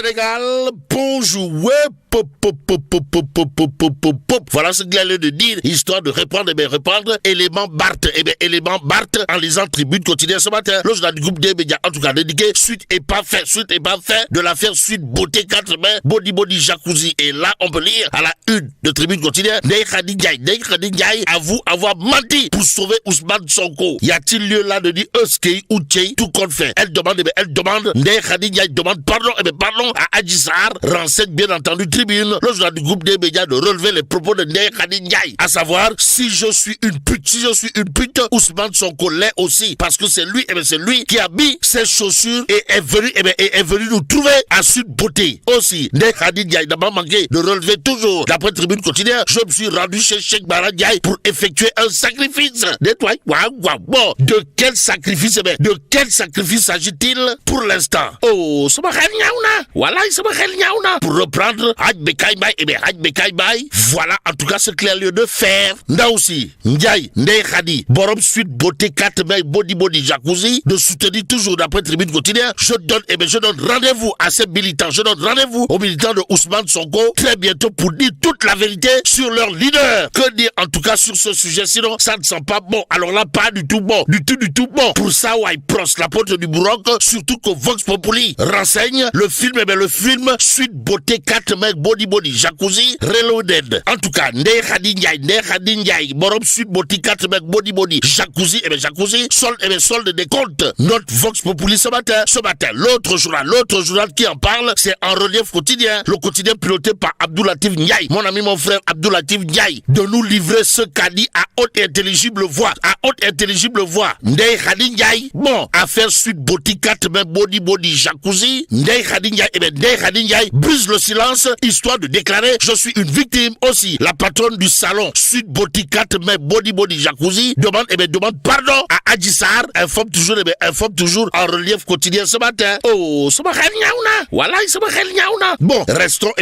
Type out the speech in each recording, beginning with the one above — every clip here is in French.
Sénégal, bonjour. Voilà ce qu'il a lieu de dire, histoire de reprendre élément Barthes en lisant Tribune quotidienne ce matin. Le journal du groupe des médias, en tout cas dédié, suite et pas fait de l'affaire Suite Beauté 4 mai, Body Jacuzzi. Et là, on peut lire à la une de Tribune quotidienne, Ndeye Khady Ndiaye avoue avoir menti pour sauver Ousmane Sonko. Y a-t-il lieu là de dire Euskei ou Tchei, tout compte fait? Elle demande, Ndeye Khady Ndiaye demande pardon à Adji Sarr, renseigne bien entendu Tribune, le journal du groupe des médias, de relever les propos de Ndeye Khady Ndiaye, à savoir, si je suis une pute, Ousmane Sonko l'est aussi, parce que c'est lui qui a mis ses chaussures et est venu nous trouver à Suite Beauté. Aussi, Ndeye Khady Ndiaye n'a pas manqué de relever toujours, d'après Tribune quotidienne, je me suis rendu chez Cheikh Bara Ndiaye pour effectuer un sacrifice. Bon, de quel sacrifice s'agit-il pour l'instant? Oh, ça m'a voilà, pour reprendre Hadj Bekkay Mbaye, voilà en tout cas ce qu'il a lieu de faire. Ndaoussi Ndiaye, Ndeye Khady, borom Suite Beauté 4 mai, Body Jacuzzi, de soutenir toujours d'après Tribune quotidienne. Je donne rendez-vous à ces militants, je donne rendez-vous aux militants de Ousmane Sonko très bientôt pour dire toute la vérité sur leur leader. Que dire en tout cas sur ce sujet, sinon ça ne sent pas bon. Alors là, pas du tout bon, du tout bon. Pour ça, Pros, la porte du Bourroc, surtout que Vox Populi renseigne le film Suite Beauté 4 mai, Body Jacuzzi Reloaded. En tout cas, Ndeye Khady Ndiaye, borom Suite Beauté 4 mai, Body Jacuzzi, solde des comptes. Note Vox Populi ce matin. L'autre journal qui en parle, c'est En Relief quotidien, le quotidien piloté par Abdoulatif Ndiaye, mon ami, mon frère Abdoulatif Ndiaye, de nous livrer ce qu'a dit à haute et intelligible voix. Ndeye Khady Ndiaye, bon, affaire Suite Beauté 4 mai, Body Jacuzzi, Ndeye Khady Ndiaye brise le silence, histoire de déclarer, je suis une victime aussi. La patronne du salon Suite Beauté 4 mai, Body Jacuzzi, demande pardon à Adji Sarr, informe toujours En Relief quotidien ce matin. Oh, ça m'a voilà, ça m'a bon, restons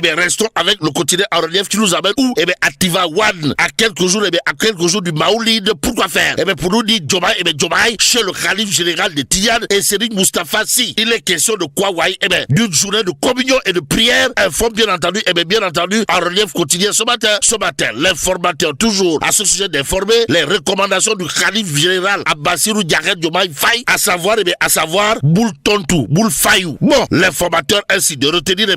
avec le quotidien En Relief qui nous amène où? Activa One, à quelques jours du Maoulid. Pourquoi faire? Pour nous dire Diomaye chez le khalife général de Tidiane et Serigne Moustapha Sy. Il est question de quoi, d'une journée de communion et de prière. Informe bien entendu En Relief quotidien ce matin, l'informateur toujours à ce sujet d'informer les recommandations du khalife général Bassirou Diomaye Faye, à savoir Boul Tontou, Boul Fayou. Bon, l'informateur ainsi de retenir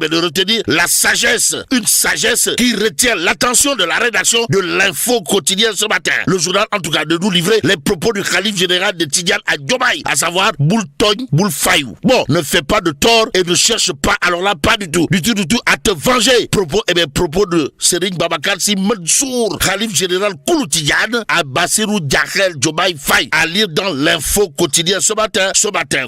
la sagesse, une sagesse qui retient l'attention de la rédaction de l'Info quotidien ce matin. Le journal en tout cas de nous livrer les propos du khalife général de Tidiane à Diomaye, à savoir Boul Fayou. Bon, ne fais pas de tort et ne cherche pas, alors là pas du tout à te venger. Propos de Serigne Babacar Sy Mansour, khalife général Koulou Tidiane à Bassirou Diomaye Faye, à lire dans l'Info quotidien ce matin,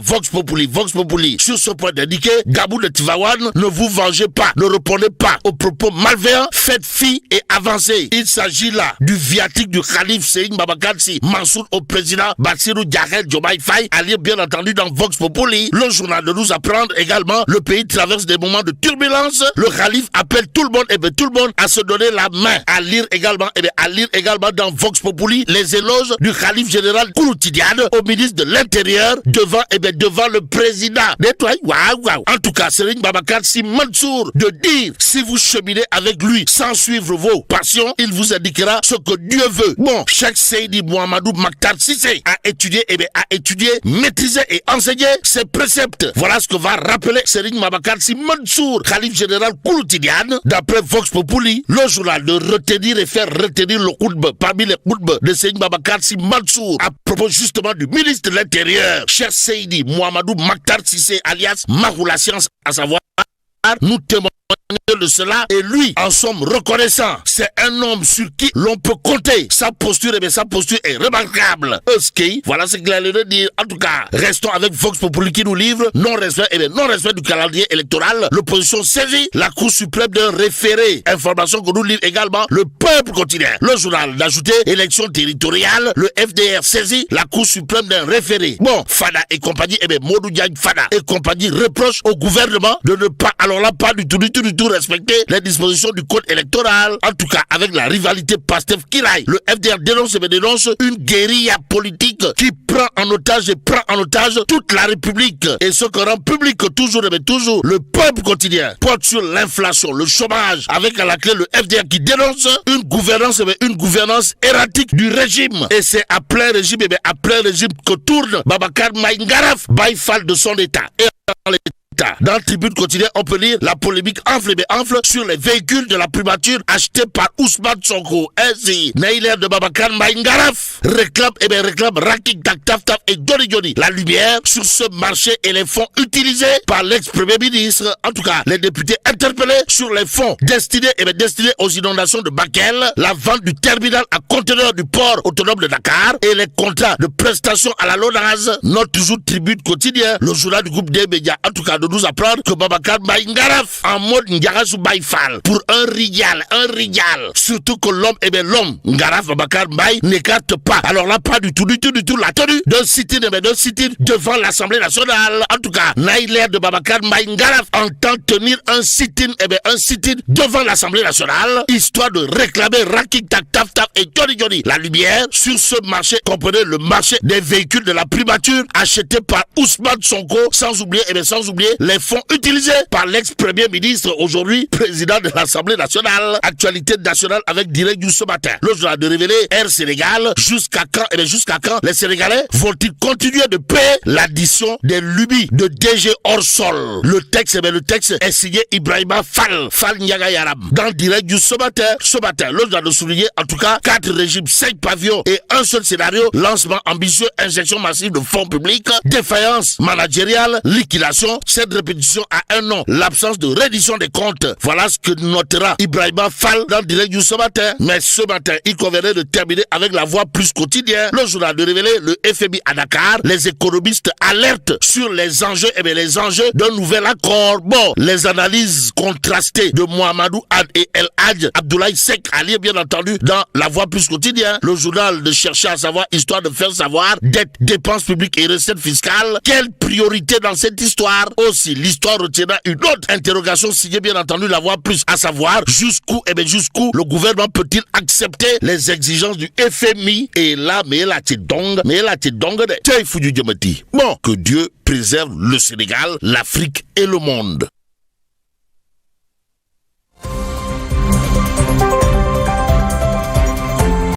Vox Populi, sur ce point d'indiquer, Gabou de Tivaouane, ne vous vengez pas, ne répondez pas aux propos malveillants, faites fi et avancez. Il s'agit là du viatique du khalife Serigne Babacar Sy Mansour au président Bassirou Diomaye Faye, à lire bien entendu dans Vox Populi. Le journal de nous apprendre également, le pays traverse des moments de turbulence. Le khalife appelle tout le monde à se donner la main. À lire également dans Vox Populi les éloges du khalife général Koulou Tidiane au ministre de l'Intérieur devant le président. En tout cas, Serigne Babacar Sy Mansour de dire, si vous cheminez avec lui sans suivre vos passions, il vous indiquera ce que Dieu veut. Bon, Cheikh Seydi Mouhamadou Makhtar Cissé a étudié, maîtrisé et enseigné ses préceptes. Voilà ce que va rappeler Serigne Babacar Sy Mansour, khalife général Koulou Tidiane, d'après Vox Populi, le journal de retenir et faire retenir le khutba parmi les khutbas de Serigne Babacar Sy Mansour à propos justement du ministre de l'Intérieur, Cheikh Seydi Mouhamadou Makhtar Cissé alias Mahou la science, à savoir nous témoignons de cela et lui en sommes reconnaissants. C'est un homme sur qui l'on peut compter. Sa posture est remarquable. Euskei, voilà ce qu'il allait dire. En tout cas, restons avec Vox Populi qui nous livre non-respect du calendrier électoral. L'opposition saisit la Cour suprême d'un référé. Information que nous livre également le Peuple quotidien. Le journal d'ajouter élection territoriale. Le FDR saisit la Cour suprême d'un référé. Bon, Fada et compagnie, Modou Diagne Fada et compagnie reproche au gouvernement de ne pas, alors là pas du tout, tout respecter les dispositions du code électoral. En tout cas, avec la rivalité Pastef-Kiraï, le FDR dénonce une guérilla politique qui prend en otage toute la République. Et ce que rend public toujours le peuple quotidien porte sur l'inflation, le chômage, avec à la clé le FDR qui dénonce une gouvernance erratique du régime. Et c'est à plein régime que tourne Babacar Mbaye Ngaraf, Baye Fall de son état. Et dans l'état. Dans le tribune quotidien, on peut lire la polémique enfle sur les véhicules de la primature achetés par Ousmane Sonko. Ainsi, Naïler de Babacar Mbaye Ngaraf réclame Raking Tak Taf Taf et Johnny la lumière sur ce marché et les fonds utilisés par l'ex-premier ministre. En tout cas, les députés interpellés sur les fonds destinés aux inondations de Bakel, la vente du terminal à conteneurs du port autonome de Dakar et les contrats de prestation à la LONASE. Notre toujours tribune quotidien, le journal du groupe des médias, en tout cas de nous apprendre que Babacar Mbaye Ngaraf en mode Ngarasu Baye Fall pour un rigal. Surtout que l'homme Ngaraf Babacar Mbaye n'écarte pas. Alors là, pas du tout la tenue d'un sit-in devant l'Assemblée nationale. En tout cas, Naïler de Babacar Mbaye Ngaraf entend tenir un sit-in devant l'Assemblée nationale, histoire de réclamer Raking Tak Taf Taf et Johnny la lumière sur ce marché, comprenez le marché des véhicules de la primature achetés par Ousmane Sonko, sans oublier les fonds utilisés par l'ex-premier ministre, aujourd'hui président de l'Assemblée nationale. Actualité nationale avec Direct News ce matin. Le journal de révéler Air Sénégal, jusqu'à quand les Sénégalais vont-ils continuer de payer l'addition des lubies de DG hors sol? Le texte est signé Ibrahima Fall Ndiaga Yaram. Dans Direct News ce matin, le journal de souligner en tout cas 4 régimes, 5 pavillons et un seul scénario: lancement ambitieux, injection massive de fonds publics, défaillance managériale, liquidation. Cette répétition a un nom: l'absence de reddition des comptes. Voilà ce que notera Ibrahima Fall dans Direct News ce matin. Mais ce matin, il conviendrait de terminer avec La Voix Plus quotidien. Le journal de révéler le FMI à Dakar. Les économistes alertent sur les enjeux d'un nouvel accord. Bon, les analyses contrastées de Mohamedou Ad et El Hadj Abdoulaye Seck à lire bien entendu dans La Voix Plus quotidien. Le journal de chercher à savoir, histoire de faire savoir, dette, dépenses publiques et recettes fiscales. Quelle priorité dans cette histoire? Aussi, l'histoire retiendra une autre interrogation signée bien entendu La Voix Plus, à savoir jusqu'où le gouvernement peut-il accepter les exigences du FMI? Et là, mais là, bon, que Dieu préserve le Sénégal, l'Afrique et le monde.